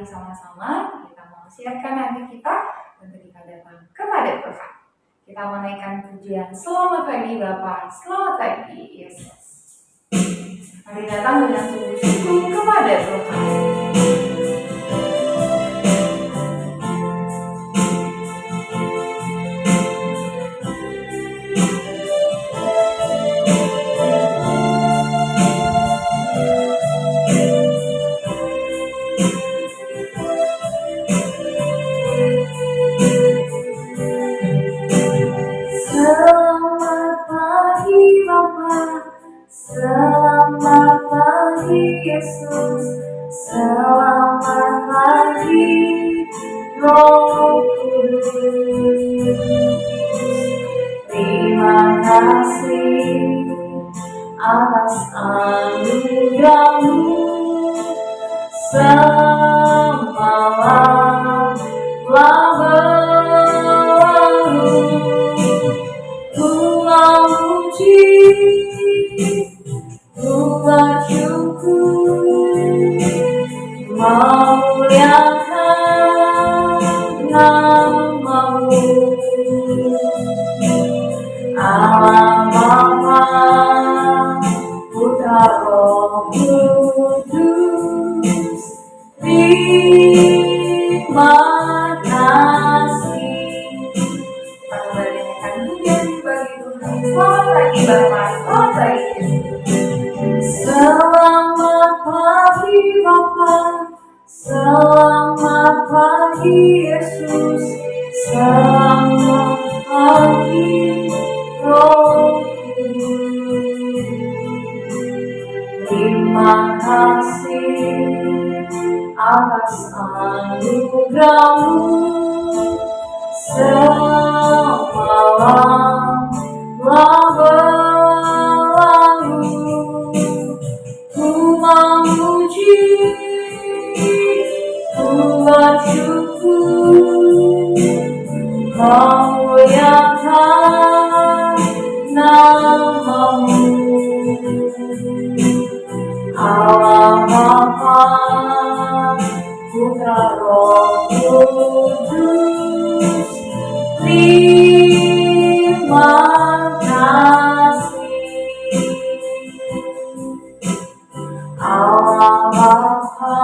Mari sama-sama kita mau siapkan hati kita untuk kita datang kepada Tuhan. Kita menaikkan pujian selamat pagi Bapa, selamat pagi Yesus. Mari datang dengan sungguh-sungguh kepada Tuhan. Selamat pagi Yesus, selamat pagi Roh Kudus. Terima kasih atas anugerah-Mu semalam telah berlalu. Ku memuji, ku bersyukur, memuliakan nama-Mu. Allah Bapa, Putra Roh Kudus, terima kasih. Kita menyanyikan pujian bagi Tuhan. Selamat pagi Bapa, selamat pagi. Selamat pagi Bapa, selamat pagi Yesus, selamat pagi Roh Kudus. Terima kasih atas anugerah-Mu semalam telah berlalu. Ku memuji, ku bersyukur, memuliakan nama-Mu. Allah Bapa, Putra Roh Kudus, terima kasih. Allah Bapa,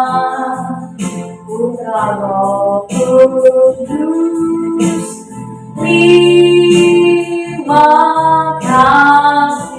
Putra Roh Kudus, terima kasih.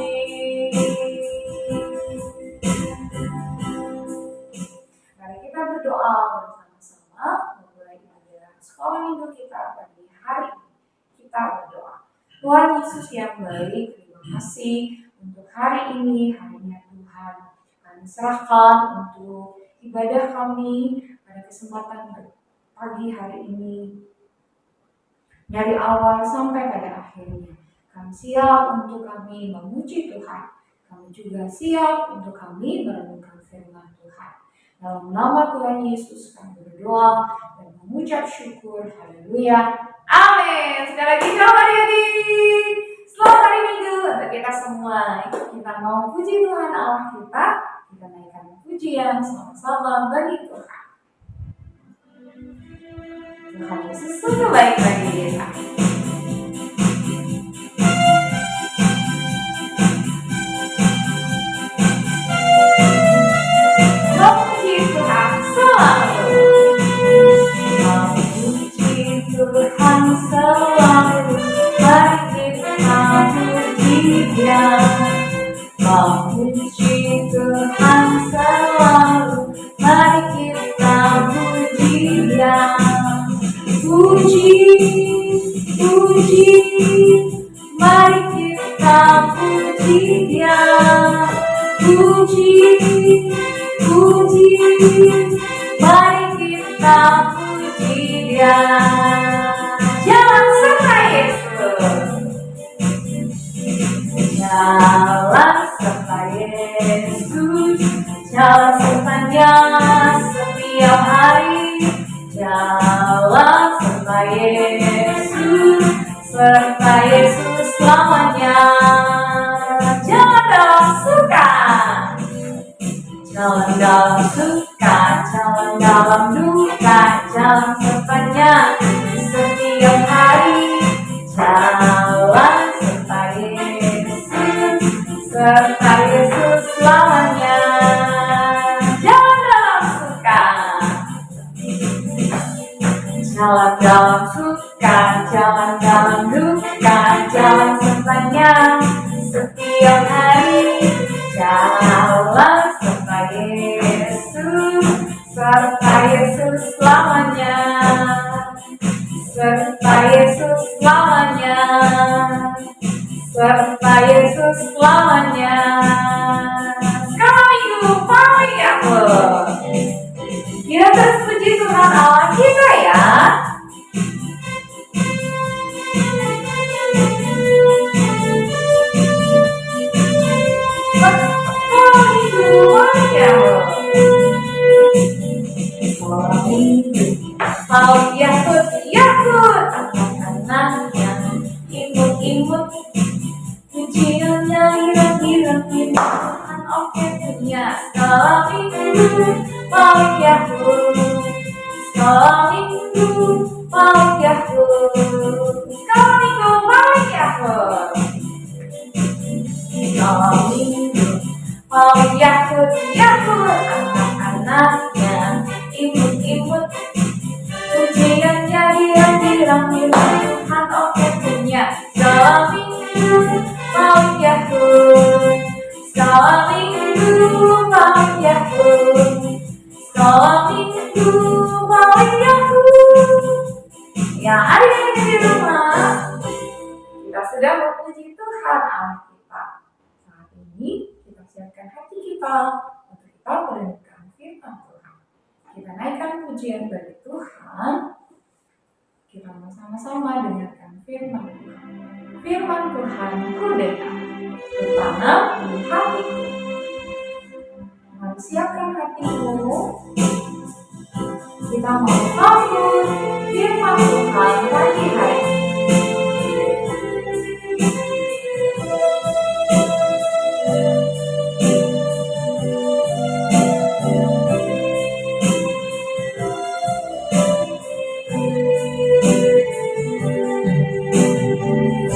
Mari kita berdoa bersama-sama memulai ibadah sekolah minggu kita pagi hari ini. Kita berdoa. Tuhan Yesus yang baik, terima kasih untuk hari ini, harinya Tuhan. Kami serahkan untuk ibadah kami pada kesempatan pagi hari ini. Dari awal sampai pada akhirnya. Kami siap untuk kami memuji Tuhan. Kami juga siap untuk kami merenungkan firman Tuhan. Dalam nama Tuhan Yesus kami berdoa dan mengucap syukur. Haleluya. Amin. Sekali lagi selamat hari. Selamat hari Minggu untuk kita semua. Kita mau puji Tuhan Allah kita. Kita naikkan pujian sama-sama bagi Tuhan. Tuhan Yesus sungguh baik bagi kita. Memuji Tuhan selalu. Memuji Tuhan selalu. Mari kita puji Dia. Memuji Tuhan selalu. Mari kita puji Dia. Puji, puji, mari kita puji Dia. Puji, puji, mari kita puji Dia. Jalan serta Yesus, jalan serta Yesus, jalan sertanya setiap hari. Jalan serta Yesus selamanya. Jalan dalam suka, jalan dalam suka, jalan dalam duka. Jalan dalam suka, jalan dalam duka, jalan sepanjang setiap hari. Jalan serta Yesus, serta Yesus selamanya, serta Yesus selamanya, serta Yesus selamanya. Sekarang itu paling apa? Kita terus puji Tuhan Allah kita ya. Mau Yakut, Yakut, anak-anaknya imut-imut, pujiannya irang-irang, Tuhan oke punya salam minggu. Mau Yakut, salam minggu, mau Yakut, salam minggu, mau Yakut, salam minggu. Mau Yakut, Yakut, anak-anaknya imut-imut, pujiannya dirang-dirang, Tuhan oke punya salam minggu. Mau Yakut, salam minggu, mau Yakut, salam minggu, mau Yakut. Ya, adik-adik di rumah, kita sudah memuji Tuhan Allah kita. Saat ini kita siapkan hati kita untuk kita merenungkan firman Tuhan. Kita naikkan pujian bagi Tuhan. Kita sama-sama dengarkan firman Tuhan. Firman Tuhan ku dengar, tertanam di hatiku. Mari siapkan hatimu. Kita mau sambut firman Tuhan pagi hari.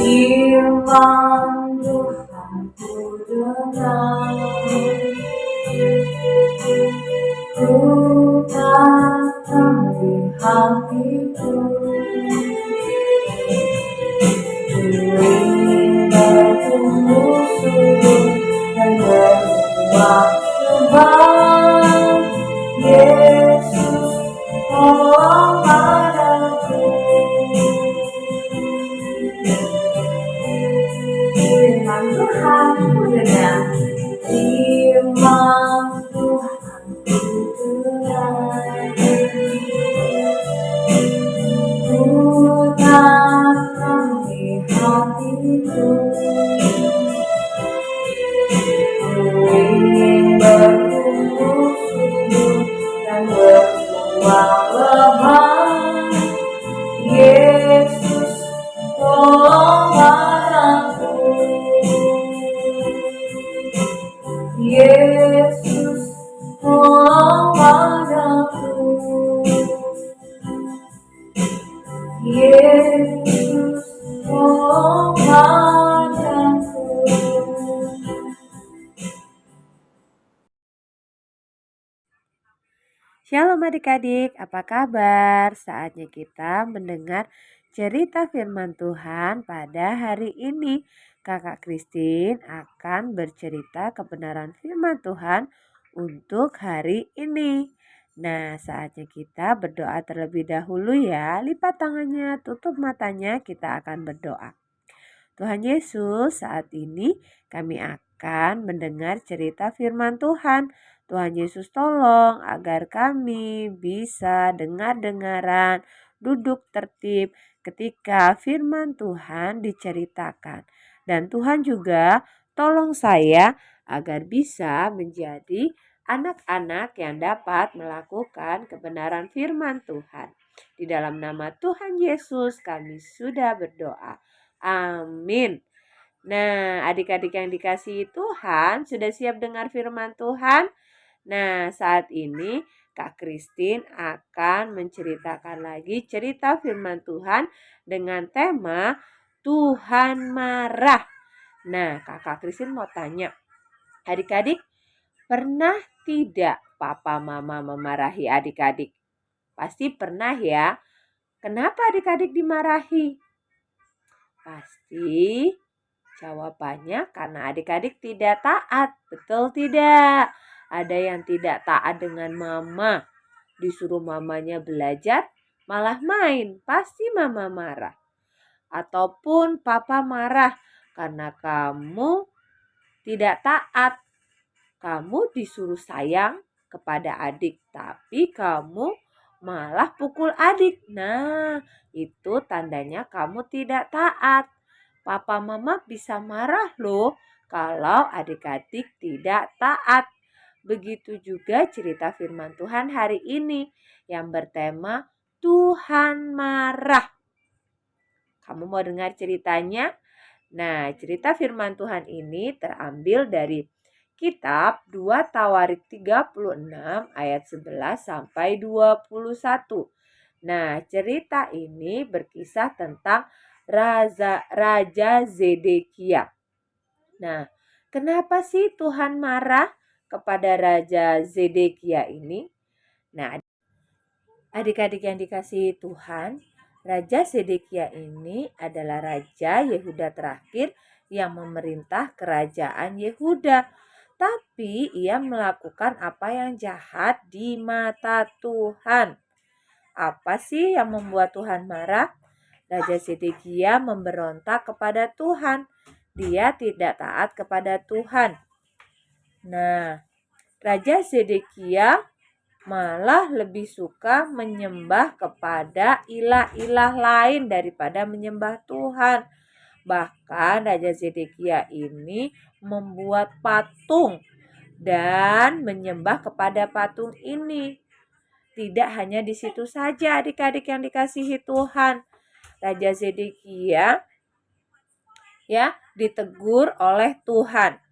Firman Tuhan ku dengar, ku tanam di hatiku. Ku ingin bertumbuh subur dan berbuah lebat. Yesus, tolong padaku. Firman Tuhan ku dengar, firman Tuhan ku dengar, ku tanam di hatiku. Ku ingin bertumbuh subur dan berbuah lebat. Yesus, tolong padaku. Yesus, tolong padaku. Yesus, tolong padaku. Shalom adik-adik, apa kabar? Saatnya kita mendengar cerita firman Tuhan pada hari ini. Kakak Christine akan bercerita kebenaran firman Tuhan untuk hari ini. Nah, saatnya kita berdoa terlebih dahulu ya. Lipat tangannya, tutup matanya, kita akan berdoa. Tuhan Yesus, saat ini kami akan mendengar cerita firman Tuhan. Tuhan Yesus tolong agar kami bisa dengar-dengaran, duduk tertib ketika firman Tuhan diceritakan. Dan Tuhan juga tolong saya agar bisa menjadi anak-anak yang dapat melakukan kebenaran firman Tuhan. Di dalam nama Tuhan Yesus kami sudah berdoa. Amin. Nah, adik-adik yang dikasihi Tuhan, sudah siap dengar firman Tuhan? Nah, saat ini Kak Christine akan menceritakan lagi cerita firman Tuhan dengan tema Tuhan marah. Nah, Kakak Christine mau tanya, adik-adik pernah tidak papa mama memarahi adik-adik? Pasti pernah ya. Kenapa adik-adik dimarahi? Pasti jawabannya karena adik-adik tidak taat. Betul tidak? Ada yang tidak taat dengan mama. Disuruh mamanya belajar, malah main. Pasti mama marah. Ataupun papa marah karena kamu tidak taat. Kamu disuruh sayang kepada adik, tapi kamu malah pukul adik. Nah, itu tandanya kamu tidak taat. Papa mama bisa marah loh kalau adik-adik tidak taat. Begitu juga cerita firman Tuhan hari ini yang bertema Tuhan marah. Kamu mau dengar ceritanya? Nah, cerita firman Tuhan ini terambil dari kitab 2 Tawarik 36 ayat 11 sampai 21. Nah, cerita ini berkisah tentang Raja Zedekia. Nah, kenapa sih Tuhan marah kepada Raja Zedekia ini? Nah, adik-adik yang dikasihi Tuhan, Raja Zedekia ini adalah Raja Yehuda terakhir yang memerintah kerajaan Yehuda. Tapi ia melakukan apa yang jahat di mata Tuhan. Apa sih yang membuat Tuhan marah? Raja Zedekia memberontak kepada Tuhan. Dia tidak taat kepada Tuhan. Nah, Raja Zedekia malah lebih suka menyembah kepada ilah-ilah lain daripada menyembah Tuhan. Bahkan Raja Zedekia ini membuat patung dan menyembah kepada patung ini. Tidak hanya di situ saja adik-adik yang dikasihi Tuhan. Raja Zedekia ditegur oleh Tuhan.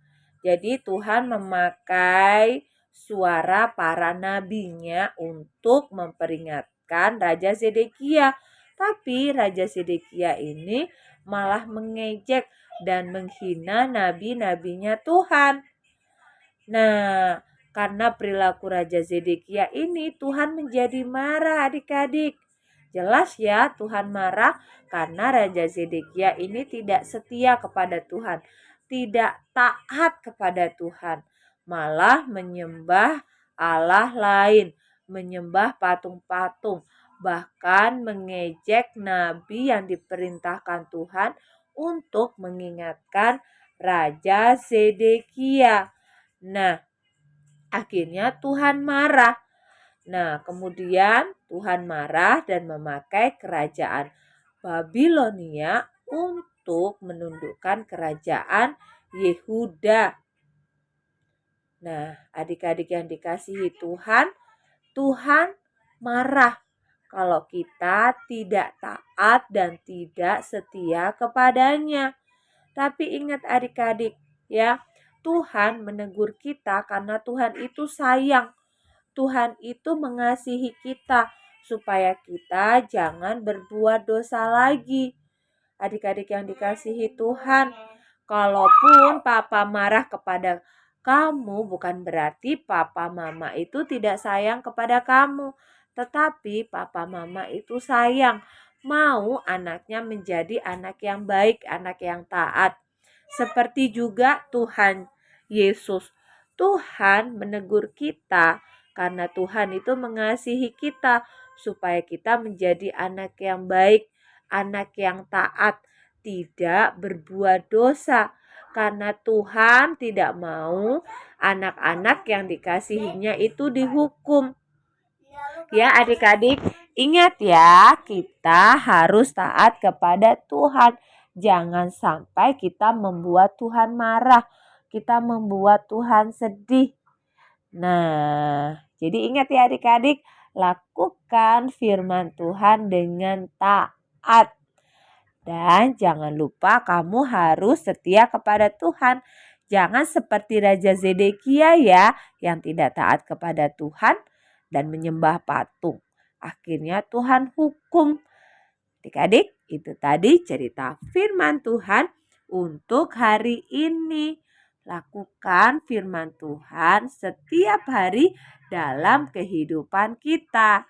Jadi Tuhan memakai suara para nabinya untuk memperingatkan Raja Zedekia. Tapi Raja Zedekia ini malah mengejek dan menghina nabi-nabinya Tuhan. Nah, karena perilaku Raja Zedekia ini Tuhan menjadi marah adik-adik. Jelas ya Tuhan marah karena Raja Zedekia ini tidak setia kepada Tuhan. Tidak taat kepada Tuhan. Malah menyembah Allah lain. Menyembah patung-patung. Bahkan mengejek nabi yang diperintahkan Tuhan untuk mengingatkan Raja Zedekia. Nah, akhirnya Tuhan marah. Nah, kemudian Tuhan marah dan memakai kerajaan Babilonia untuk menundukkan kerajaan Yehuda. Nah, adik-adik yang dikasihi Tuhan, Tuhan marah kalau kita tidak taat dan tidak setia kepadanya. Tapi ingat adik-adik ya, Tuhan menegur kita karena Tuhan itu sayang. Tuhan itu mengasihi kita supaya kita jangan berbuat dosa lagi. Adik-adik yang dikasihi Tuhan, kalaupun papa marah kepada kamu bukan berarti papa mama itu tidak sayang kepada kamu. Tetapi papa mama itu sayang, mau anaknya menjadi anak yang baik, anak yang taat. Seperti juga Tuhan Yesus. Tuhan menegur kita karena Tuhan itu mengasihi kita supaya kita menjadi anak yang baik, anak yang taat, tidak berbuat dosa. Karena Tuhan tidak mau anak-anak yang dikasihinya itu dihukum. Ya adik-adik, ingat ya, kita harus taat kepada Tuhan. Jangan sampai kita membuat Tuhan marah, kita membuat Tuhan sedih. Nah, jadi ingat ya adik-adik, lakukan firman Tuhan dengan taat. Dan jangan lupa kamu harus setia kepada Tuhan. Jangan seperti Raja Zedekia ya, yang tidak taat kepada Tuhan dan menyembah patung. Akhirnya Tuhan hukum. Adik-adik, itu tadi cerita firman Tuhan untuk hari ini. Lakukan firman Tuhan setiap hari dalam kehidupan kita.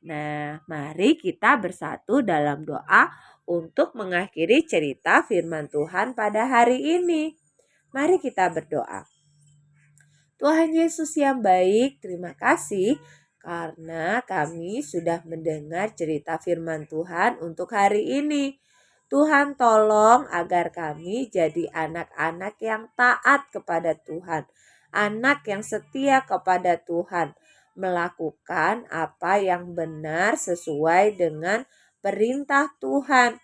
Nah, mari kita bersatu dalam doa untuk mengakhiri cerita firman Tuhan pada hari ini. Mari kita berdoa. Tuhan Yesus yang baik, terima kasih karena kami sudah mendengar cerita firman Tuhan untuk hari ini. Tuhan tolong agar kami jadi anak-anak yang taat kepada Tuhan, anak yang setia kepada Tuhan, melakukan apa yang benar sesuai dengan perintah Tuhan.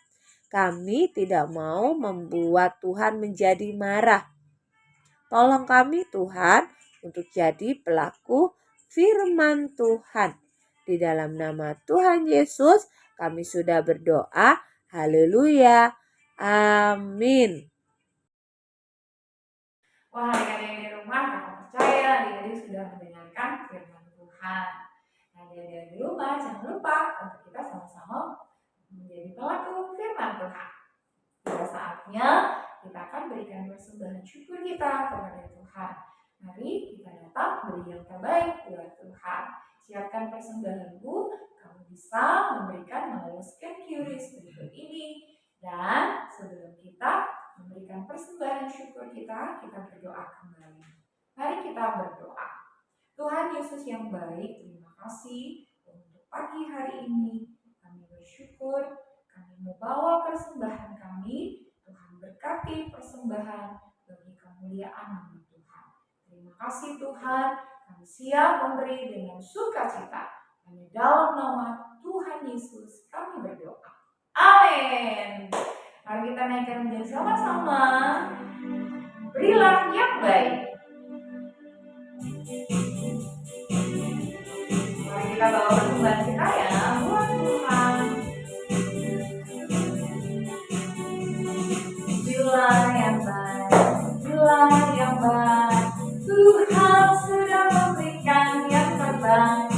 Kami tidak mau membuat Tuhan menjadi marah. Tolong kami Tuhan untuk jadi pelaku firman Tuhan. Di dalam nama Tuhan Yesus kami sudah berdoa. Haleluya. Amin. Wah, adik-adik di rumah, kakak percaya adik-adik sudah mendengarkan firman Tuhan. Nah, adik-adik di rumah, jangan lupa untuk kita sama-sama menjadi pelaku firman Tuhan. Pada saatnya kita akan berikan persembahan syukur kita kepada Tuhan. Mari kita datang beri yang terbaik buat Tuhan. Siapkan persembahanmu, kamu bisa memberikan melalui scan QRIS berikut ini. Dan sebelum kita memberikan persembahan syukur kita berdoa kembali. Mari kita berdoa. Tuhan Yesus yang baik, terima kasih untuk pagi hari ini. Kami bersyukur, kami membawa persembahan kami. Tuhan berkati persembahan bagi kemuliaan nama Tuhan. Terima kasih Tuhan, kami siap memberi dengan sukacita. Hanya dalam nama Tuhan Yesus kami berdoa. Amin. Mari kita naikkan menjadi sama-sama. Berilah yang baik. Mari kita bawa persembahan kita ya buat Tuhan. Berilah yang baik, berilah yang baik. Tuhan sudah memberikan yang terbaik.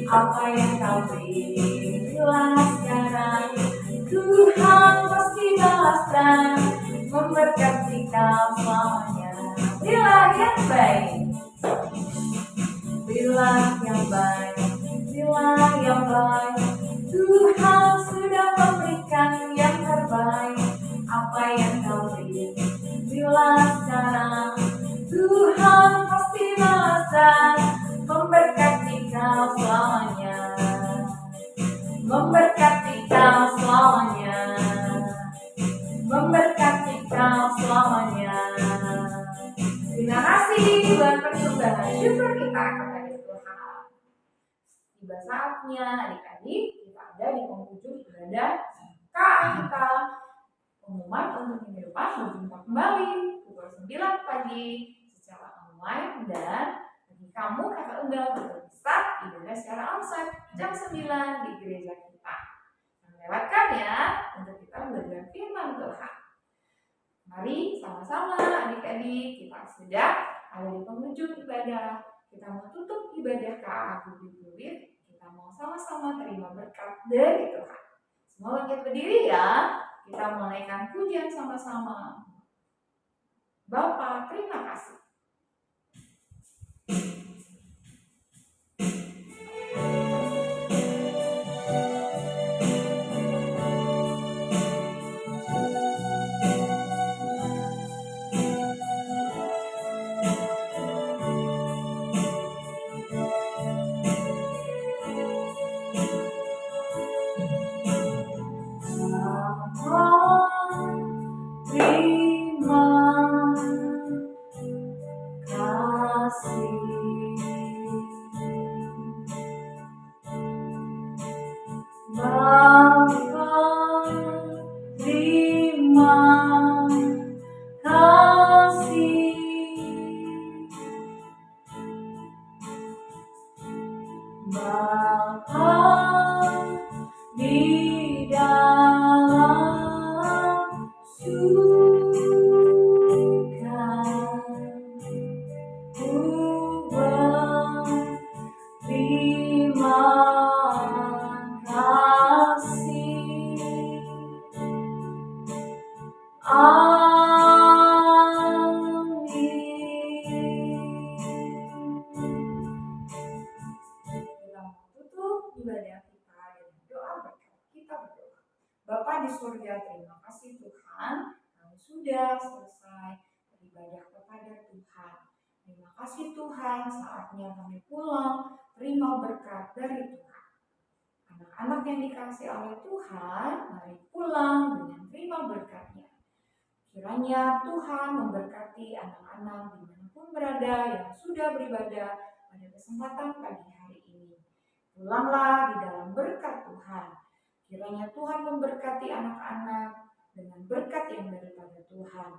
Apa yang kau beri, berilah sekarang. Tuhan pasti balaskan, memberkati kau selamanya. Berilah yang baik, berilah yang baik, berilah yang baik. Tuhan sudah memberikan yang terbaik. Apa yang kau beri, berilah sekarang. Tuhan pasti balaskan, memberkati kau selamanya. Memberkati kau selamanya. Memberkati kau selamanya. Terima kasih buat persembahan syukur kita kepada Tuhan. Tiba saatnya adik-adik kita ada di penghujung ibadah KA kita. Pengumuman untuk minggu depan berjumpa kembali pukul 9 pagi secara online, dan bagi kamu kakak undang untuk bisa ibadah secara onsite jam 9 di gereja kita. Lewatkan ya untuk kita belajar firman Tuhan. Mari sama-sama adik-adik, kita sudah ada di penghujung ibadah. Kita mau tutup ibadah KA Bukit. Kita mau sama-sama terima berkat dari Tuhan. Semua bangkit berdiri ya. Kita menaikkan pujian sama-sama. Bapa, terima kasih. Terima Bapa di surga, terima kasih Tuhan, kami sudah selesai beribadah kepada Tuhan. Terima kasih Tuhan, saatnya kami pulang, terima berkat dari Tuhan. Anak-anak yang dikasihi oleh Tuhan, mari pulang dengan terima berkat-Nya. Kiranya Tuhan memberkati anak-anak dimanapun berada yang sudah beribadah pada kesempatan pagi hari ini. Pulanglah di dalam berkat Tuhan. Kiranya Tuhan memberkati anak-anak dengan berkat yang daripada Tuhan.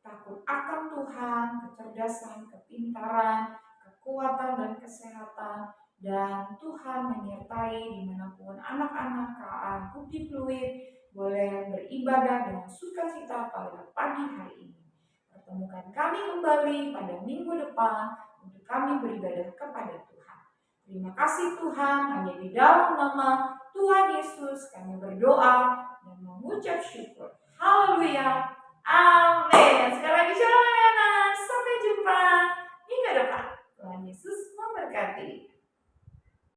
Takut akan Tuhan, kecerdasan, kepintaran, kekuatan dan kesehatan, dan Tuhan menyertai dimanapun anak-anak KA Bukti Fluid boleh beribadah dengan sukacita pada pagi hari ini. Pertemukan kami kembali pada minggu depan untuk kami beribadah kepada Tuhan. Terima kasih Tuhan, hanya di dalam nama Tuhan Yesus kami berdoa dan